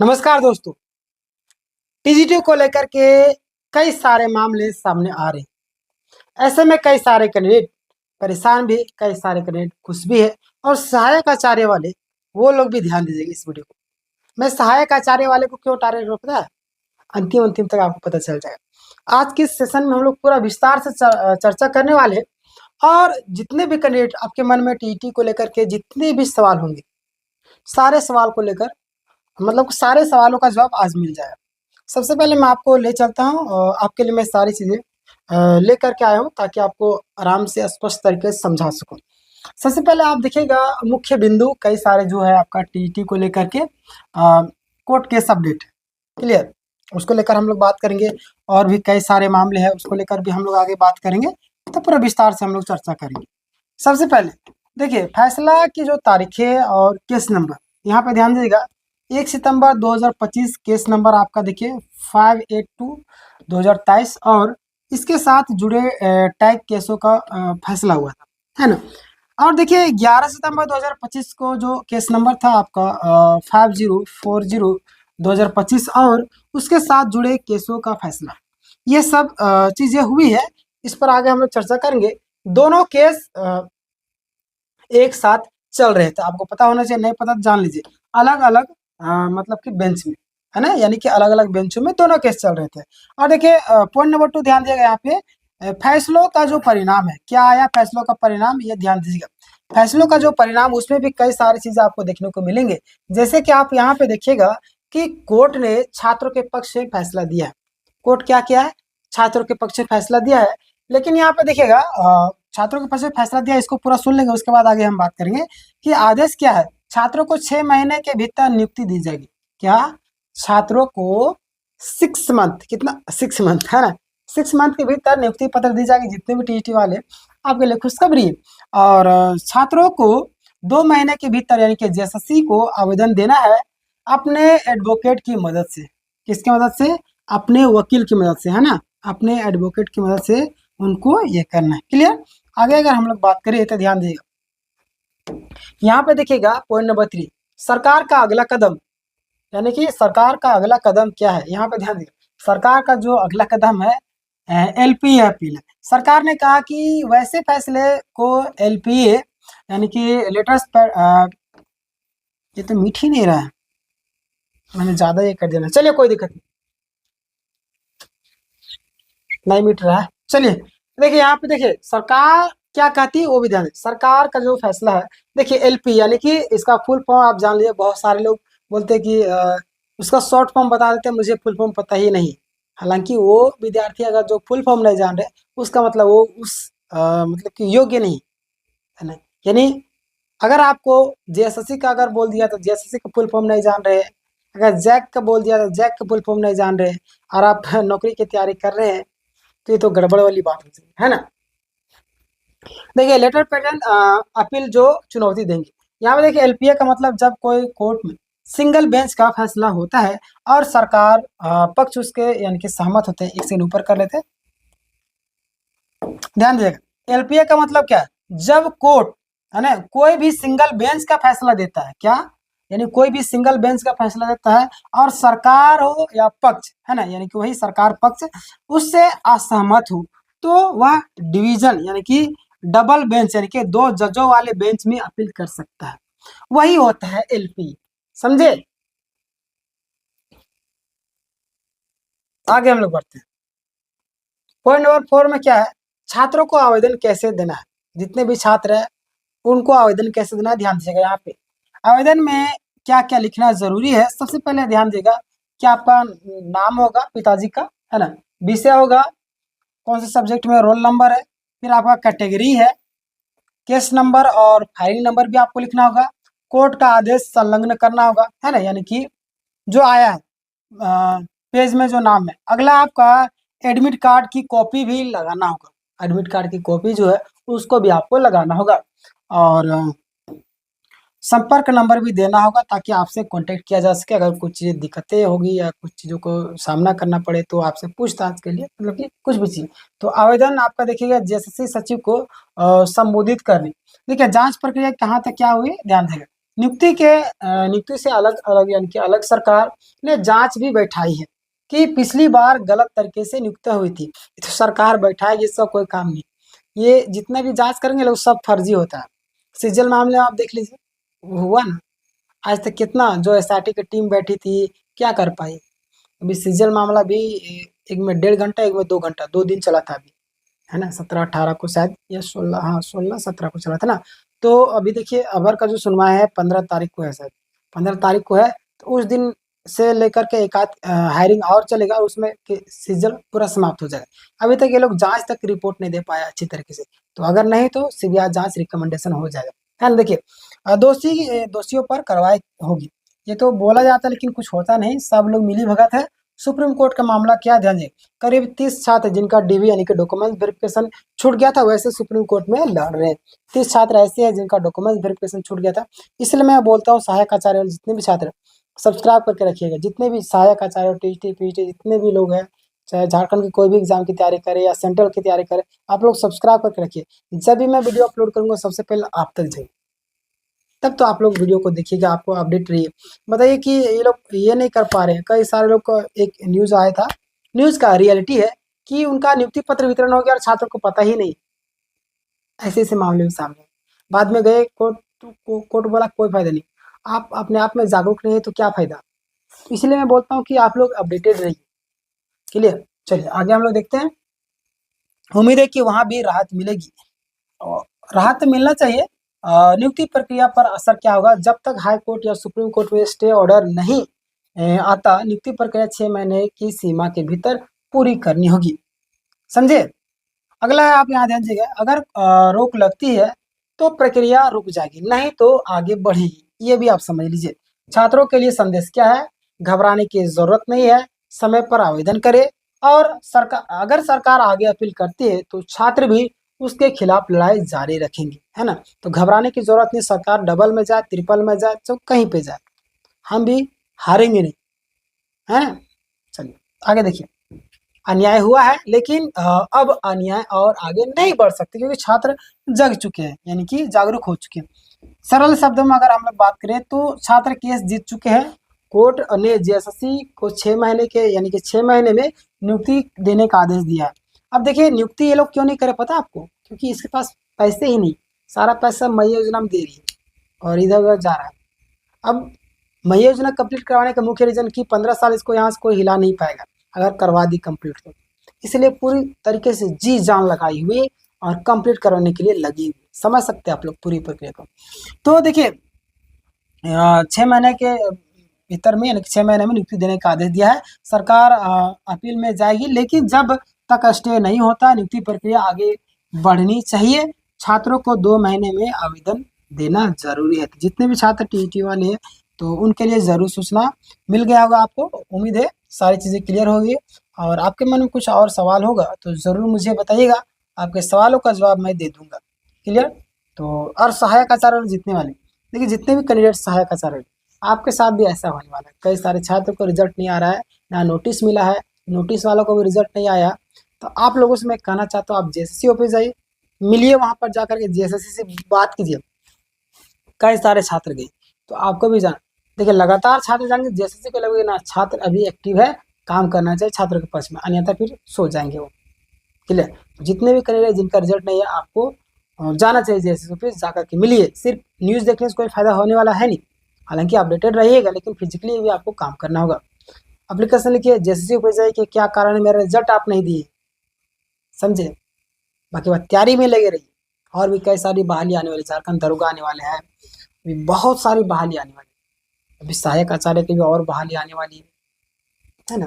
नमस्कार दोस्तों। टीजीटी को लेकर के कई सारे मामले सामने आ रहे हैं। ऐसे में कई सारे कैंडिडेट परेशान भी, कई सारे कैंडिडेट खुश भी है और सहायक आचार्य वाले वो लोग भी ध्यान दीजिएगा इस वीडियो को। मैं सहायक आचार्य वाले को क्यों टारगेट कर पता है, अंतिम अंतिम तक आपको पता चल जाएगा। आज के सेशन में हम लोग पूरा विस्तार से चर्चा करने वाले हैं और जितने भी कैंडिडेट आपके मन में टीईटी को लेकर के जितने भी सवाल होंगे, सारे सवाल को लेकर मतलब सारे सवालों का जवाब आज मिल जाएगा। सबसे पहले मैं आपको ले चलता हूँ और आपके लिए मैं सारी चीज़ें लेकर के आया हूँ ताकि आपको आराम से स्पष्ट तरीके से समझा सकूँ। सबसे पहले आप देखिएगा मुख्य बिंदु कई सारे जो है आपका टीईटी को लेकर के कोर्ट केस अपडेट क्लियर, उसको लेकर हम लोग बात करेंगे और भी कई सारे मामले हैं उसको लेकर भी हम लोग आगे बात करेंगे, तो पूरा विस्तार से हम लोग चर्चा करेंगे। सबसे पहले देखिए फैसला की जो तारीख है और केस नंबर, यहाँ पे ध्यान दीजिएगा 1 सितंबर 2025 केस नंबर आपका देखिए 582/2023 और इसके साथ जुड़े टैग केसों का फैसला हुआ था, है ना। और देखिए 11 सितंबर 2025 को जो केस नंबर था आपका 5040/2025 और उसके साथ जुड़े केसों का फैसला, ये सब चीज़ें हुई है। इस पर आगे हम लोग चर्चा करेंगे। दोनों केस एक साथ चल रहे थे, आपको पता होना चाहिए, नहीं पता तो जान लीजिए। अलग अलग मतलब कि बेंच में, है ना, यानी कि अलग अलग बेंचों में दोनों केस चल रहे थे। और देखिए पॉइंट नंबर 2 ध्यान दिएगा यहाँ पे फैसलों का जो परिणाम है, क्या आया फैसलों का परिणाम, ये ध्यान दीजिएगा। फैसलों का जो परिणाम उसमें भी कई सारी चीजें आपको देखने को मिलेंगे। जैसे कि आप यहाँ पे देखिएगा कि कोर्ट ने छात्रों के पक्ष से फैसला दिया है। कोर्ट क्या किया है, छात्रों के पक्ष से फैसला दिया है। लेकिन यहाँ पे देखिएगा छात्रों के पक्ष से फैसला दिया, इसको पूरा सुन लेंगे, उसके बाद आगे हम बात करेंगे कि आदेश क्या है। छात्रों को 6 महीने के भीतर नियुक्ति दी जाएगी। क्या, छात्रों को 6 मंथ, कितना 6 मंथ, है ना, 6 मंथ के भीतर नियुक्ति पत्र दी जाएगी। जितने भी टीईटी वाले आपके लिए खुशखबरी है। और छात्रों को 2 महीने के भीतर यानी कि जेएसएससी को आवेदन देना है अपने एडवोकेट की मदद से। किसकी मदद से, अपने वकील की मदद से, है ना, अपने एडवोकेट की मदद से उनको ये करना है। क्लियर। आगे अगर हम लोग बात करें तो ध्यान दीजिएगा, यहाँ पे देखिएगा पॉइंट नंबर 3 सरकार का अगला कदम, यानी कि सरकार का अगला कदम क्या है। यहाँ पे ध्यान दीजिएगा सरकार का जो अगला कदम है एलपीए अपील है। सरकार ने कहा कि वैसे फैसले को एलपीए यानी कि लेटर्स पर ये तो मीठ ही नहीं रहा है, मैंने ज्यादा ये कर दिया ना, चलिए कोई दिक्कत नहीं मीट रहा है। चलिए देखिए यहाँ पे देखिए सरकार क्या कहती है वो भी ध्यान दें। सरकार का जो फैसला है देखिए एलपी यानी कि इसका फुल फॉर्म आप जान लीजिए। बहुत सारे लोग बोलते हैं कि उसका शॉर्ट फॉर्म बता देते हैं, मुझे फुल फॉर्म पता ही नहीं। हालांकि वो विद्यार्थी अगर जो फुल फॉर्म नहीं जान रहे उसका मतलब वो उस मतलब कि योग्य नहीं है ना। यानी अगर आपको जेएसएससी का अगर बोल दिया तो जेएसएससी का फुल फॉर्म नहीं जान रहे, अगर जैक का बोल दिया तो जैक का फुल फॉर्म नहीं जान रहे और आप नौकरी की तैयारी कर रहे हैं तो ये तो गड़बड़ वाली बात हो है ना। देखिए लेटर पैटर्न अपील जो चुनौती देंगे, यहाँ पे देखिए एलपीए का मतलब जब कोई कोर्ट में सिंगल बेंच का फैसला होता है और सरकार पक्ष उसके यानी कि सहमत होते हैं, एक से ऊपर कर लेते हैं। ध्यान दीजिएगा एलपीए का मतलब क्या है, जब कोर्ट है ना कोई भी सिंगल बेंच का फैसला देता है, क्या यानी कोई भी सिंगल बेंच का फैसला देता है और सरकार हो या पक्ष, है ना, यानी कि वही सरकार पक्ष उससे असहमत हो तो वह डिवीजन यानी कि डबल बेंच यानी कि 2 जजों वाले बेंच में अपील कर सकता है। वही होता है एलपी, समझे। आगे हम लोग बढ़ते हैं। पॉइंट नंबर 4 में क्या है, छात्रों को आवेदन कैसे देना है। जितने भी छात्र है उनको आवेदन कैसे देना है, ध्यान दीजिएगा। यहाँ पे आवेदन में क्या क्या लिखना जरूरी है। सबसे पहले ध्यान दीजिएगा कि आपका नाम होगा पिताजी का, है ना, विषय होगा कौन से सब्जेक्ट में, रोल नंबर है, फिर आपका कैटेगरी है, केस नंबर और फाइल नंबर भी आपको लिखना होगा, कोर्ट का आदेश संलग्न करना होगा, है ना, यानी कि जो आया है पेज में जो नाम है। अगला आपका एडमिट कार्ड की कॉपी भी लगाना होगा, एडमिट कार्ड की कॉपी जो है उसको भी आपको लगाना होगा और संपर्क नंबर भी देना होगा ताकि आपसे कांटेक्ट किया जा सके। अगर कुछ चीज़ें दिक्कतें होगी या कुछ चीज़ों को सामना करना पड़े तो आपसे पूछताछ के लिए मतलब कि कुछ भी चीज़। तो आवेदन आपका देखिएगा जेएसएससी सचिव को संबोधित करनी। देखिए जांच प्रक्रिया कहाँ तक क्या हुई, ध्यान देगा। नियुक्ति से अलग अलग यानी कि अलग सरकार ने जांच भी बैठाई है कि पिछली बार गलत तरीके से नियुक्त हुई थी, तो सरकार बैठाएगी, इसका कोई काम नहीं। ये जितना भी जांच करेंगे लोग सब फर्जी होता है। सीजल मामले में आप देख लीजिए, हुआ ना आज तक कितना, जो एसआईटी की टीम बैठी थी क्या कर पाई। अभी सीजल मामला भी एक में 1.5 घंटा, एक में 2 घंटा, 2 दिन चला था अभी, है ना, 17-18 को शायद, या 16, हाँ 16-17 को चला था ना। तो अभी देखिए अबर का जो सुनवाई है 15 तारीख को है, शायद 15 तारीख को है। तो उस दिन से लेकर के एक आध हायरिंग और चलेगा, उसमें सीजन पूरा समाप्त हो जाएगा। अभी तक ये लोग जांच तक रिपोर्ट नहीं दे पाया अच्छी तरीके से, तो अगर नहीं तो सीबीआई जांच रिकमेंडेशन हो जाएगा, है ना। देखिए दोषियों पर कार्रवाई होगी, ये तो बोला जाता है लेकिन कुछ होता नहीं, सब लोग मिली भगत है। सुप्रीम कोर्ट का मामला क्या, ध्यान दें, करीब 30 छात्र जिनका डीवी यानी कि डॉक्यूमेंट वेरिफिकेशन छूट गया था, वैसे सुप्रीम कोर्ट में लड़ रहे हैं। 30 छात्र ऐसे हैं जिनका डॉक्यूमेंट वेरिफिकेशन छूट गया था। इसलिए मैं बोलता हूँ सहायक आचार्य वाले जितने भी छात्र सब्सक्राइब करके रखिएगा, जितने भी सहायक आचार्य, टीटी पीटी जितने भी लोग हैं, चाहे झारखंड की कोई भी एग्जाम की तैयारी करे या सेंट्रल की तैयारी करे, आप लोग सब्सक्राइब करके रखिए। जब भी मैं वीडियो अपलोड करूंगा सबसे पहले आप तक जाए, तब तो आप लोग वीडियो को देखिएगा, आपको अपडेट रहिए। बताइए कि ये लोग ये नहीं कर पा रहे हैं। कई सारे लोग को एक न्यूज आया था, न्यूज का रियलिटी है कि उनका नियुक्ति पत्र वितरण हो गया और छात्रों को पता ही नहीं। ऐसे ऐसे मामले में सामने बाद में गए कोर्ट, कोर्ट बोला कोई फायदा नहीं, आप अपने आप में जागरूक नहीं है तो क्या फायदा। इसलिए मैं बोलता हूँ कि आप लोग अपडेटेड रहिए। क्लियर, चलिए आगे हम लोग देखते हैं। उम्मीद है कि वहां भी राहत मिलेगी, और राहत तो मिलना चाहिए। नियुक्ति प्रक्रिया पर असर क्या होगा, जब तक हाई कोर्ट या सुप्रीम कोर्ट में स्टे ऑर्डर नहीं आता, नियुक्ति प्रक्रिया 6 महीने की सीमा के भीतर पूरी करनी होगी, समझे। अगला है, आप यहाँ ध्यान दीजिएगा, अगर रोक लगती है तो प्रक्रिया रुक जाएगी, नहीं तो आगे बढ़ेगी, ये भी आप समझ लीजिए। छात्रों के लिए संदेश क्या है, घबराने की जरूरत नहीं है, समय पर आवेदन करें, और सरकार, अगर सरकार आगे अपील करती है तो छात्र भी उसके खिलाफ लड़ाई जारी रखेंगे, है ना। तो घबराने की जरूरत नहीं, सरकार डबल में जाए, ट्रिपल में जाए, तो कहीं पे जाए, हम भी हारेंगे नहीं, है ना। चलिए आगे देखिए, अन्याय हुआ है लेकिन अब अन्याय और आगे नहीं बढ़ सकते, क्योंकि छात्र जग चुके हैं, यानी कि जागरूक हो चुके हैं। सरल शब्दों में अगर हम लोग बात करें तो छात्र केस जीत चुके हैं। कोर्ट ने जेएसएससी को 6 महीने के यानी कि 6 महीने में नियुक्ति देने का आदेश दिया है। अब देखिए नियुक्ति ये लोग क्यों नहीं करे पता आपको, क्योंकि इसके पास पैसे ही नहीं, सारा पैसा मई योजना में दे रही है और इधर उधर जा रहा है। अब मई योजना कंप्लीट करवाने का मुख्य रीजन कि 15 साल इसको यहाँ से कोई हिला नहीं पाएगा अगर करवा दी कंप्लीट तो, इसलिए पूरी तरीके से जी जान लगाई हुई और कंप्लीट करवाने के लिए लगी हुई, समझ सकते हैं आप लोग पूरी प्रक्रिया को। तो देखिए 6 महीने के भीतर में यानी कि 6 महीने में नियुक्ति देने का आदेश दिया है। सरकार अपील में जाएगी, लेकिन जब तक स्टे नहीं होता नियुक्ति प्रक्रिया आगे बढ़नी चाहिए। छात्रों को 2 महीने में आवेदन देना जरूरी है। जितने भी छात्र टीईटी वाले हैं तो उनके लिए जरूर सूचना मिल गया होगा आपको, उम्मीद है सारी चीज़ें क्लियर होगी। और आपके मन में कुछ और सवाल होगा तो ज़रूर मुझे बताइएगा, आपके सवालों का जवाब मैं दे दूंगा। क्लियर। तो और सहायक आचार्य जितने वाले, देखिए जितने भी कैंडिडेट सहायक आचार्य, आपके साथ भी ऐसा होने वाला है। कई सारे छात्रों को रिजल्ट नहीं आ रहा है, ना नोटिस मिला है, नोटिस वालों को भी रिजल्ट नहीं आया। तो आप लोगों से मैं कहना चाहता हूँ, आप जेएसएससी ऑफिस जाइए, मिलिए, वहाँ पर जाकर के जेएसएससी से बात कीजिए। कई सारे छात्र गए तो आपको भी जाना, देखिए लगातार छात्र जाएंगे जेएसएससी को लगेगा ना छात्र अभी एक्टिव है, काम करना चाहिए छात्रों के पक्ष में, अन्यथा फिर सो जाएंगे वो। क्लियर। जितने भी कैंडिडेट जिनका रिजल्ट नहीं है आपको जाना चाहिए जेएसएससी ऑफिस, जाकर के मिलिए। सिर्फ न्यूज़ देखने से कोई फायदा होने वाला है नहीं, हालांकि अपडेटेड रहिएगा लेकिन फिजिकली भी आपको काम करना होगा। एप्लीकेशन लिखिए, जेएसएससी ऑफिस जाइए कि क्या कारण है मेरा रिजल्ट आप नहीं दिए, समझे। बाकी बात तैयारी में लगे रहिए, और भी कई सारी बहाली आने वाली, झारखंड दरोगा आने वाले हैं, अभी बहुत सारी बहाली आने वाली, अभी सहायक आचार्य की भी और बहाली आने वाली है ना।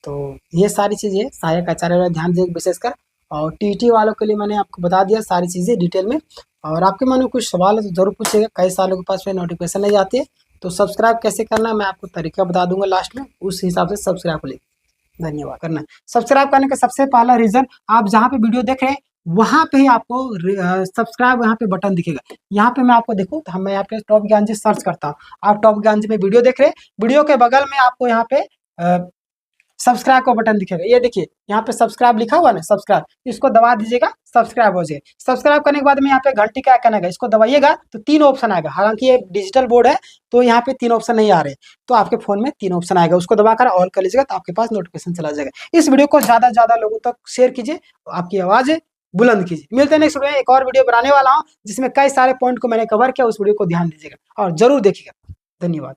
तो ये सारी चीज़ें सहायक आचार्य वाला ध्यान दें विशेषकर, और टीटी वालों के लिए मैंने आपको बता दिया सारी चीज़ें डिटेल में। और आपके मन में कुछ सवाल है तो जरूर पूछिएगा, कई सालों के पास में नोटिफिकेशन नहीं आती है। तो सब्सक्राइब कैसे करना है मैं आपको तरीका बता दूंगा लास्ट में, उस हिसाब से सब्सक्राइब कर लीजिए। धन्यवाद। करना सब्सक्राइब करने का सबसे पहला रीजन, आप जहाँ पे वीडियो देख रहे हैं वहाँ पे ही आपको सब्सक्राइब यहाँ पे बटन दिखेगा। यहाँ पे मैं आपको देखूँ तो मैं यहाँ पे टॉप ज्ञान जी सर्च करता हूँ, आप टॉप ज्ञान जी में वीडियो देख रहे हैं, वीडियो के बगल में आपको यहाँ पे सब्सक्राइब का बटन दिखेगा, ये देखिए यहाँ पे सब्सक्राइब लिखा हुआ ना, सब्सक्राइब, इसको दबा दीजिएगा, सब्सक्राइब हो जाएगा। सब्सक्राइब करने के बाद में यहाँ पे घंटी का आइकन आएगा, इसको दबाइएगा तो 3 ऑप्शन आएगा। हालांकि ये डिजिटल बोर्ड है तो यहाँ पे 3 ऑप्शन नहीं आ रहे, तो आपके फोन में 3 ऑप्शन आएगा, उसको दबाकर ऑल कर लीजिएगा तो आपके पास नोटिफिकेशन चला जाएगा। इस वीडियो को ज्यादा से ज्यादा लोगों तक शेयर कीजिए, आपकी आवाज बुलंद कीजिए। मिलते हैं नेक्स्ट वीडियो में, एक और वीडियो बनाने वाला हूँ जिसमें कई सारे पॉइंट को मैंने कवर किया, उस वीडियो को ध्यान दीजिएगा और जरूर देखिएगा। धन्यवाद।